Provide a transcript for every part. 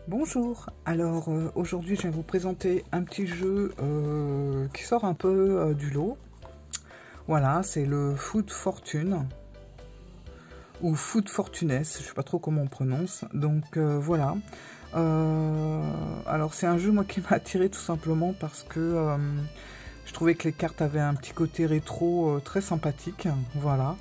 Bonjour, alors aujourd'hui je vais vous présenter un petit jeu qui sort un peu du lot. Voilà, c'est le Food Fortune ou Food Fortuness, je sais pas trop comment on prononce. Donc voilà, alors c'est un jeu moi qui m'a attiré tout simplement parce que je trouvais que les cartes avaient un petit côté rétro très sympathique. Voilà,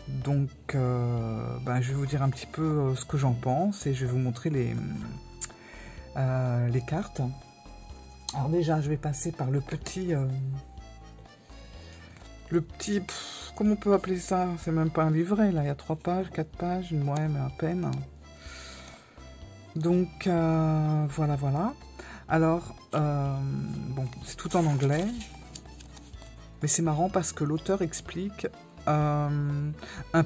donc je vais vous dire un petit peu ce que j'en pense et je vais vous montrer les cartes. Alors déjà je vais passer par le petit comment on peut appeler ça, c'est même pas un livret là, il y a 3 pages, 4 pages, ouais mais à peine. Donc voilà. Alors bon, c'est tout en anglais, mais c'est marrant parce que l'auteur explique un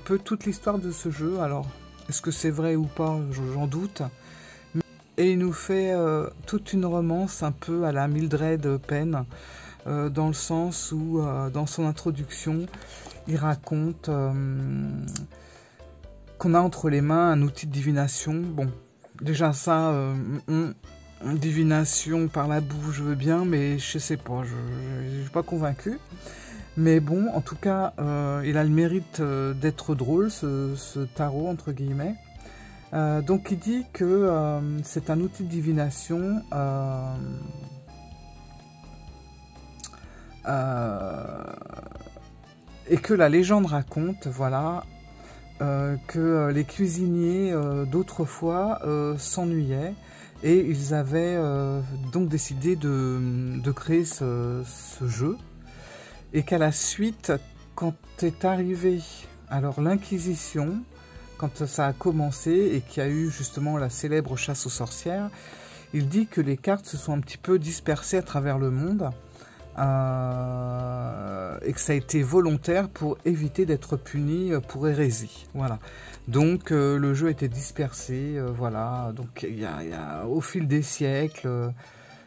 peu toute l'histoire de ce jeu. Alors est-ce que c'est vrai ou pas, j'en doute. Et il nous fait toute une romance un peu à la Mildred Penn, dans le sens où, dans son introduction, il raconte qu'on a entre les mains un outil de divination. Bon, déjà ça, divination par la boue, je veux bien, mais je sais pas, je suis pas convaincu. Mais bon, en tout cas, il a le mérite d'être drôle, ce tarot, entre guillemets. Donc il dit que c'est un outil de divination et que la légende raconte, voilà, que les cuisiniers d'autrefois s'ennuyaient et ils avaient donc décidé de créer ce jeu, et qu'à la suite, quand est arrivé alors l'Inquisition, quand ça a commencé et qu'il y a eu justement la célèbre chasse aux sorcières, il dit que les cartes se sont un petit peu dispersées à travers le monde et que ça a été volontaire pour éviter d'être puni pour hérésie. Voilà. Donc le jeu a été dispersé, voilà. Donc au fil des siècles,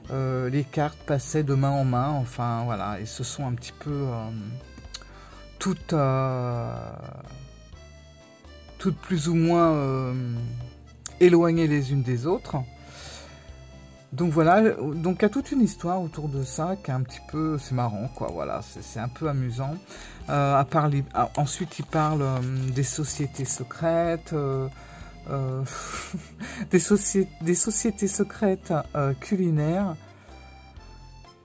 les cartes passaient de main en main, enfin voilà, et se sont un petit peu toutes plus ou moins éloignées les unes des autres. Donc voilà, donc il y a toute une histoire autour de ça qui est un petit peu, c'est marrant quoi, voilà, c'est un peu amusant. Ensuite il parle des sociétés secrètes, des sociétés secrètes culinaires.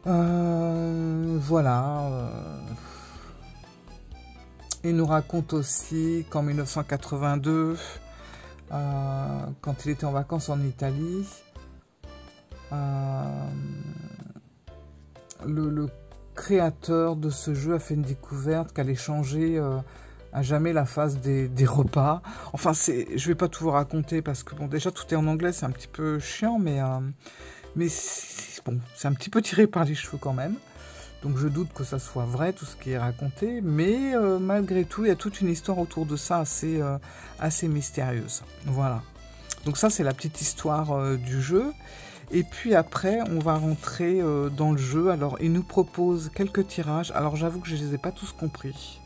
Voilà. Il nous raconte aussi qu'en 1982, quand il était en vacances en Italie, le créateur de ce jeu a fait une découverte qu'allait changer à jamais la face des repas. Enfin, je vais pas tout vous raconter parce que bon, déjà tout est en anglais, c'est un petit peu chiant, mais bon, c'est un petit peu tiré par les cheveux quand même. Donc je doute que ça soit vrai, tout ce qui est raconté, mais malgré tout, il y a toute une histoire autour de ça assez mystérieuse. Voilà. Donc ça, c'est la petite histoire du jeu. Et puis après, on va rentrer dans le jeu. Alors, il nous propose quelques tirages. Alors, j'avoue que je ne les ai pas tous compris.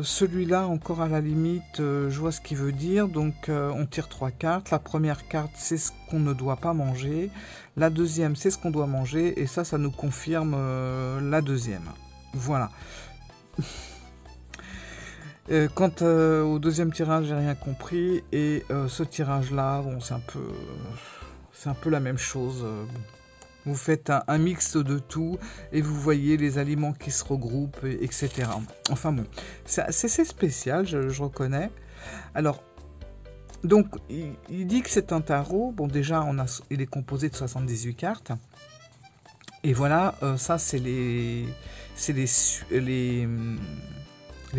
Celui-là, encore à la limite, je vois ce qu'il veut dire. Donc, on tire 3 cartes. La première carte, c'est ce qu'on ne doit pas manger. La deuxième, c'est ce qu'on doit manger. Et ça nous confirme la deuxième. Voilà. Quant au deuxième tirage, j'ai rien compris. Et ce tirage-là, bon, c'est un peu la même chose. Bon. Vous faites un mix de tout et vous voyez les aliments qui se regroupent, etc. Enfin bon, c'est assez spécial, je reconnais. Alors, donc, il dit que c'est un tarot. Bon, déjà, il est composé de 78 cartes. Et voilà, ça, c'est les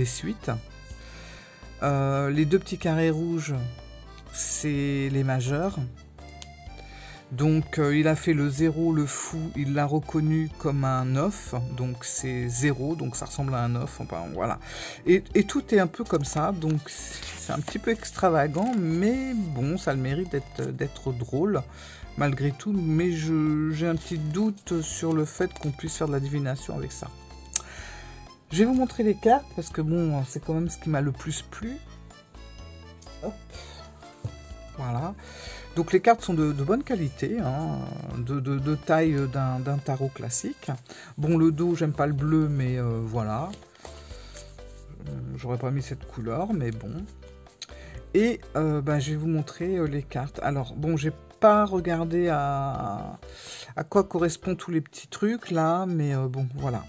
suites. Les deux petits carrés rouges, c'est les majeurs. Donc il a fait le 0, le fou, il l'a reconnu comme un 9, donc c'est 0, donc ça ressemble à un 9, enfin voilà. Et tout est un peu comme ça, donc c'est un petit peu extravagant, mais bon, ça a le mérite d'être drôle, malgré tout, mais j'ai un petit doute sur le fait qu'on puisse faire de la divination avec ça. Je vais vous montrer les cartes, parce que bon, c'est quand même ce qui m'a le plus plu. Hop. Voilà. Donc les cartes sont de bonne qualité, hein, de taille d'un tarot classique. Bon, le dos, j'aime pas le bleu, mais voilà. J'aurais pas mis cette couleur, mais bon. Et bah, je vais vous montrer les cartes. Alors, bon, j'ai pas regardé à quoi correspondent tous les petits trucs là, mais bon, voilà.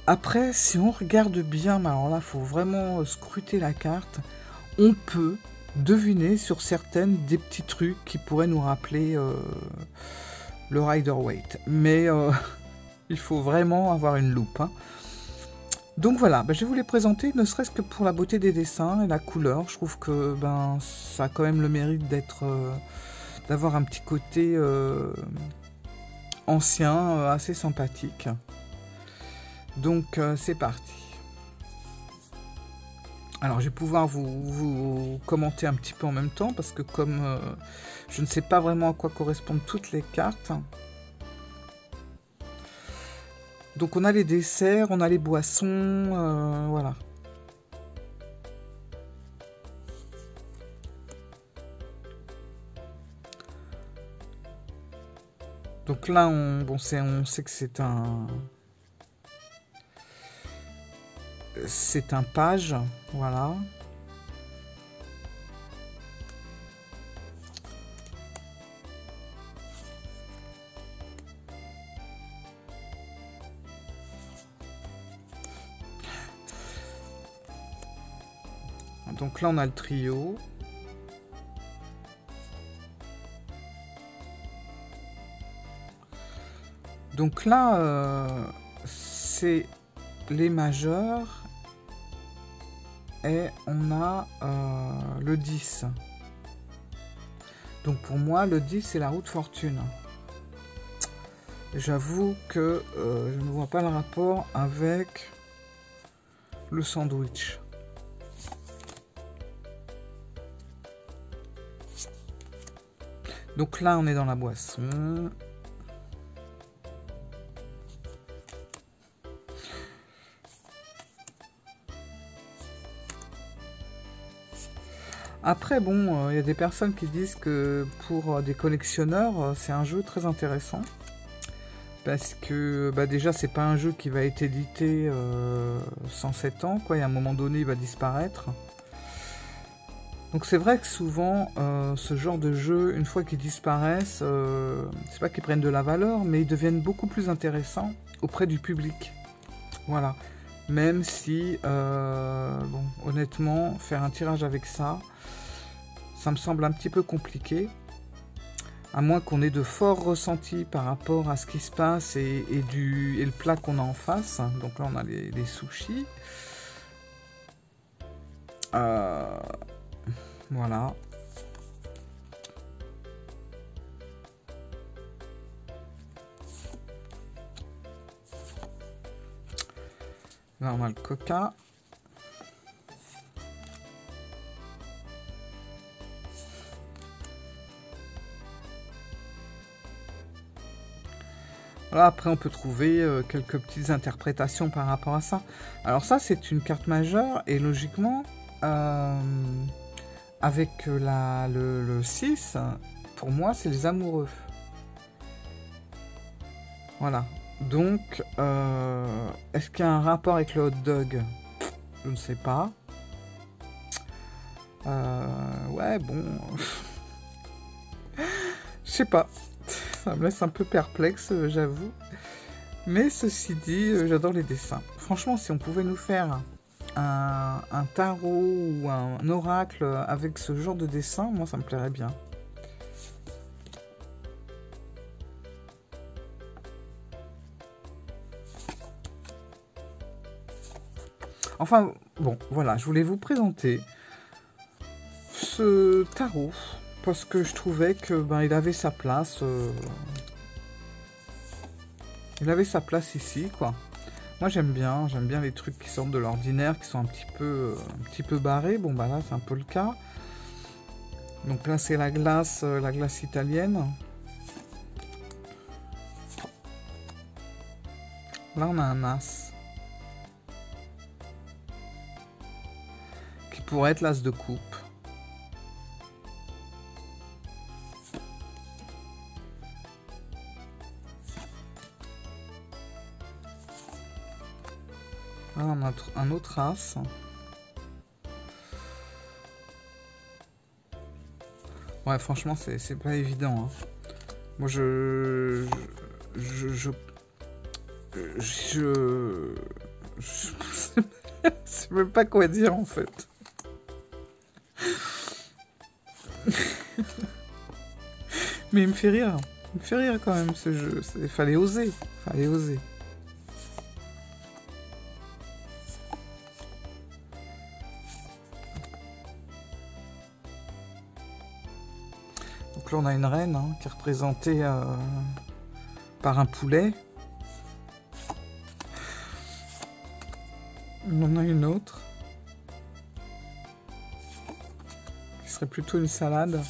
Après, si on regarde bien, alors là, il faut vraiment scruter la carte, on peut deviner sur certaines des petits trucs qui pourraient nous rappeler le Rider-Waite. Mais il faut vraiment avoir une loupe, hein. Donc voilà, ben, je vais vous les présenter, ne serait-ce que pour la beauté des dessins et la couleur. Je trouve que ben, ça a quand même le mérite d'être, d'avoir un petit côté ancien, assez sympathique. Donc c'est parti. Alors je vais pouvoir vous commenter un petit peu en même temps, parce que comme je ne sais pas vraiment à quoi correspondent toutes les cartes. Donc on a les desserts, on a les boissons, voilà. Donc là, on sait que c'est un page, voilà. Donc là, on a le trio. Donc là, c'est les majeurs. Et on a le 10. Donc pour moi, le 10, c'est la roue de fortune. J'avoue que je ne vois pas le rapport avec le sandwich. Donc là, on est dans la boisson. Après, bon, y a des personnes qui disent que pour des collectionneurs, c'est un jeu très intéressant. Parce que bah déjà, c'est pas un jeu qui va être édité 107 ans, quoi. Et à un moment donné, il va disparaître. Donc c'est vrai que souvent, ce genre de jeu, une fois qu'ils disparaissent, c'est pas qu'ils prennent de la valeur, mais ils deviennent beaucoup plus intéressants auprès du public. Voilà. Même si, bon, honnêtement, faire un tirage avec ça, ça me semble un petit peu compliqué. À moins qu'on ait de forts ressentis par rapport à ce qui se passe et le plat qu'on a en face. Donc là, on a les sushis. Voilà. Là, on a le coca. Voilà, après, on peut trouver quelques petites interprétations par rapport à ça. Alors ça, c'est une carte majeure et logiquement, avec le 6, pour moi, c'est les amoureux. Voilà. Donc, est-ce qu'il y a un rapport avec le hot dog? Je ne sais pas. Ouais, bon... Je sais pas. Ça me laisse un peu perplexe, j'avoue. Mais ceci dit, j'adore les dessins. Franchement, si on pouvait nous faire un tarot ou un oracle avec ce genre de dessin, moi, ça me plairait bien. Enfin, bon, voilà, je voulais vous présenter ce tarot parce que je trouvais que ben, il avait sa place. Il avait sa place ici, quoi. Moi, j'aime bien les trucs qui sortent de l'ordinaire, qui sont un petit peu barrés. Bon, bah là, c'est un peu le cas. Donc là, c'est la glace italienne. Là, on a un as. Qui pourrait être l'as de coupe. Là, on a un autre as. Ouais, franchement, c'est pas évident. Hein. Moi, je sais même pas quoi dire, en fait. Mais il me fait rire. Il me fait rire, quand même, ce jeu. Il fallait oser. Fallait oser. Donc là, on a une reine hein, qui est représentée par un poulet. On en a une autre. Qui serait plutôt une salade.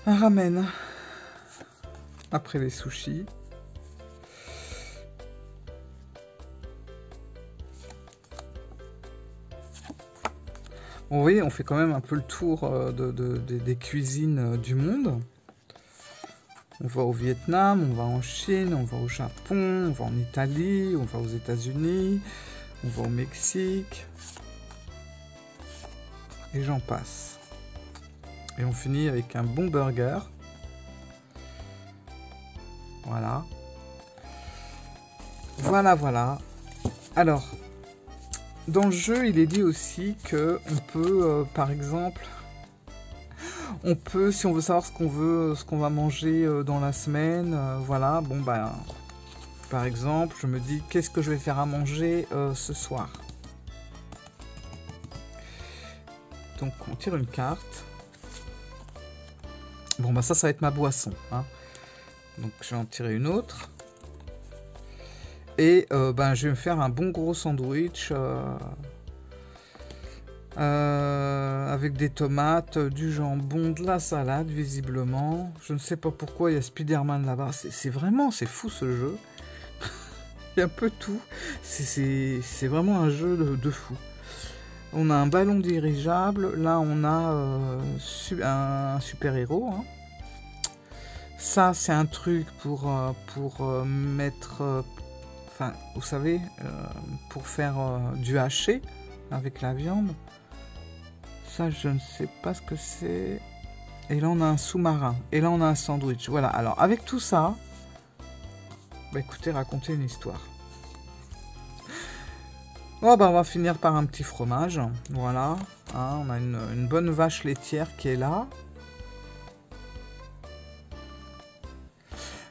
Un ramen. Après les sushis. Bon, vous voyez, on fait quand même un peu le tour des cuisines du monde. On va au Vietnam, on va en Chine, on va au Japon, on va en Italie, on va aux États-Unis, on va au Mexique. Et j'en passe. Et on finit avec un bon burger. Voilà. Voilà, voilà. Alors, dans le jeu, il est dit aussi que on peut, par exemple, on peut, si on veut savoir ce qu'on va manger dans la semaine, voilà, bon, bah, par exemple, je me dis, qu'est-ce que je vais faire à manger ce soir? Donc, on tire une carte. Bon, bah ça va être ma boisson. Hein. Donc, je vais en tirer une autre. Et ben, je vais me faire un bon gros sandwich avec des tomates, du jambon, de la salade, visiblement. Je ne sais pas pourquoi il y a Spider-Man là-bas. C'est fou ce jeu. Il y a un peu tout. C'est vraiment un jeu de fou. On a un ballon dirigeable. Là, on a un super-héros. Hein. Ça, c'est un truc pour mettre... Enfin, vous savez, pour faire du haché avec la viande. Ça, je ne sais pas ce que c'est. Et là, on a un sous-marin. Et là, on a un sandwich. Voilà. Alors, avec tout ça, bah, écoutez, racontez une histoire. Oh, bah, on va finir par un petit fromage. Voilà. Hein, on a une bonne vache laitière qui est là.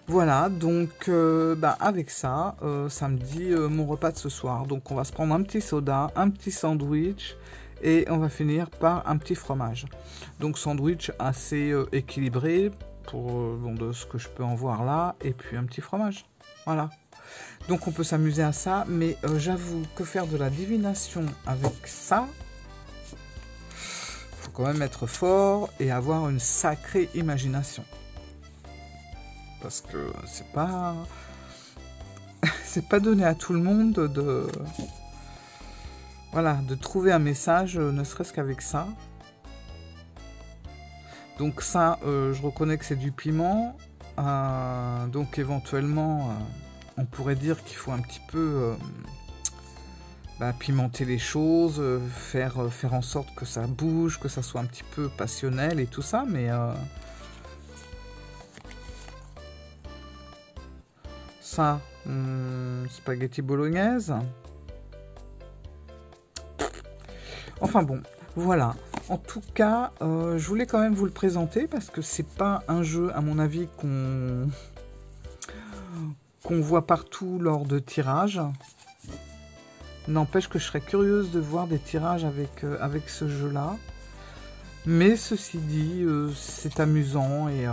Voilà, donc bah, avec ça, ça me dit mon repas de ce soir. Donc on va se prendre un petit soda, un petit sandwich et on va finir par un petit fromage. Donc sandwich assez équilibré pour bon, de ce que je peux en voir là et puis un petit fromage. Voilà. Donc on peut s'amuser à ça, mais j'avoue que faire de la divination avec ça, faut quand même être fort et avoir une sacrée imagination. Parce que c'est pas donné à tout le monde de voilà, de trouver un message, ne serait-ce qu'avec ça. Donc ça, je reconnais que c'est du piment. Donc éventuellement, on pourrait dire qu'il faut un petit peu pimenter les choses, faire en sorte que ça bouge, que ça soit un petit peu passionnel et tout ça, mais... ça, spaghetti bolognaise. Enfin bon, voilà. En tout cas, je voulais quand même vous le présenter parce que c'est pas un jeu, à mon avis, qu'on voit partout lors de tirages. N'empêche que je serais curieuse de voir des tirages avec ce jeu-là. Mais ceci dit, c'est amusant et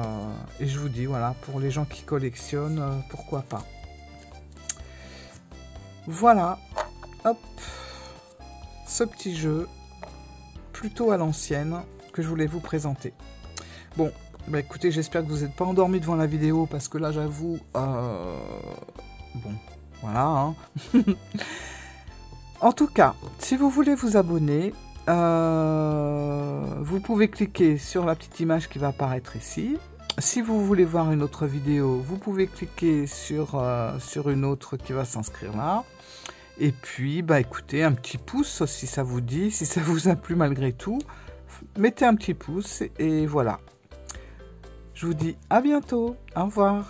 je vous dis, voilà, pour les gens qui collectionnent, pourquoi pas. Voilà, hop, ce petit jeu, plutôt à l'ancienne, que je voulais vous présenter. Bon, bah écoutez, j'espère que vous n'êtes pas endormis devant la vidéo, parce que là, j'avoue, bon, voilà, hein. En tout cas, si vous voulez vous abonner, vous pouvez cliquer sur la petite image qui va apparaître ici. Si vous voulez voir une autre vidéo, vous pouvez cliquer sur une autre qui va s'inscrire là. Et puis, bah écoutez, un petit pouce si ça vous dit, si ça vous a plu malgré tout. Mettez un petit pouce et voilà. Je vous dis à bientôt. Au revoir.